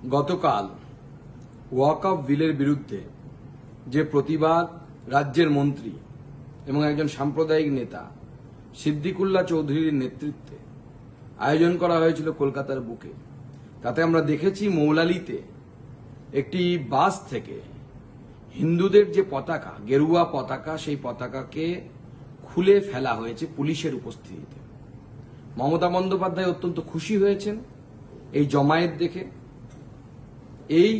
গতকাল ওয়াকফ বিলের বিরুদ্ধে যে প্রতিবাদ রাজ্যের মন্ত্রী এবং একজন সাম্প্রদায়িক নেতা সিদ্দিকুল্লাহ চৌধুরীর নেতৃত্বে আয়োজন করা হয়েছিল কলকাতার বুকে, তাতে আমরা দেখেছি মৌলালিতে একটি বাস থেকে হিন্দুদের যে পতাকা, গেরুয়া পতাকা, সেই পতাকাকে খুলে ফেলা হয়েছে পুলিশের উপস্থিতিতে। মমতা বন্দ্যোপাধ্যায় অত্যন্ত খুশি হয়েছেন এই জমায়েত দেখে। এই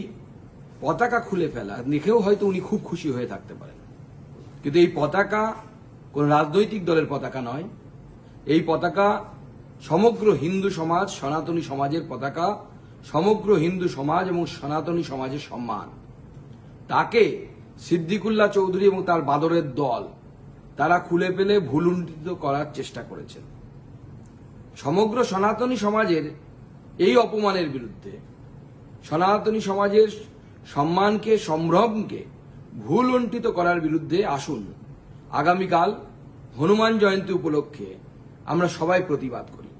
পতাকা খুলে ফেলা দেখেও হয়তো উনি খুব খুশি হয়ে থাকতে পারেন, কিন্তু এই পতাকা কোন রাজনৈতিক দলের পতাকা নয়। এই পতাকা সমগ্র হিন্দু সমাজ, সনাতনী সমাজের পতাকা, সমগ্র হিন্দু সমাজ এবং সনাতনী সমাজের সম্মান। তাকে সিদ্দিকুল্লাহ চৌধুরী এবং তার বাদরের দল তারা খুলে ফেলে ভুলুণ্ঠিত করার চেষ্টা করেছেন। সমগ্র সনাতনী সমাজের এই অপমানের বিরুদ্ধে, সনাতনী সমাজের সম্মানকে, সম্ভ্রমকে ভুলুণ্ঠিত করার বিরুদ্ধে আসুন আগামীকাল হনুমান জয়ন্তী উপলক্ষে আমরা সবাই প্রতিবাদ করি।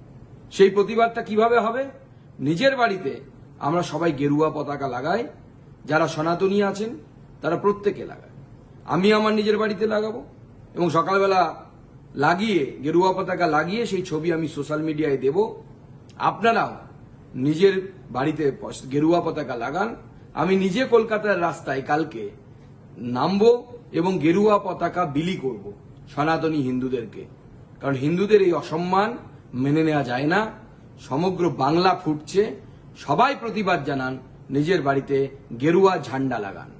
সেই প্রতিবাদটা কিভাবে হবে? নিজের বাড়িতে আমরা সবাই গেরুয়া পতাকা লাগাই, যারা সনাতনী আছেন তারা প্রত্যেকে লাগায়। আমি আমার নিজের বাড়িতে লাগাবো এবং সকালবেলা লাগিয়ে, গেরুয়া পতাকা লাগিয়ে সেই ছবি আমি সোশ্যাল মিডিয়ায় দেব। আপনারাও নিজের বাড়িতে গেরুয়া পতাকা লাগান। আমি নিজে কলকাতার রাস্তায় কালকে নামবো এবং গেরুয়া পতাকা বিলি করব সনাতনী হিন্দুদেরকে, কারণ হিন্দুদের এই অসম্মান মেনে নেওয়া যায় না। সমগ্র বাংলা ফুটছে, সবাই প্রতিবাদ জানান, নিজের বাড়িতে গেরুয়া ঝান্ডা লাগান।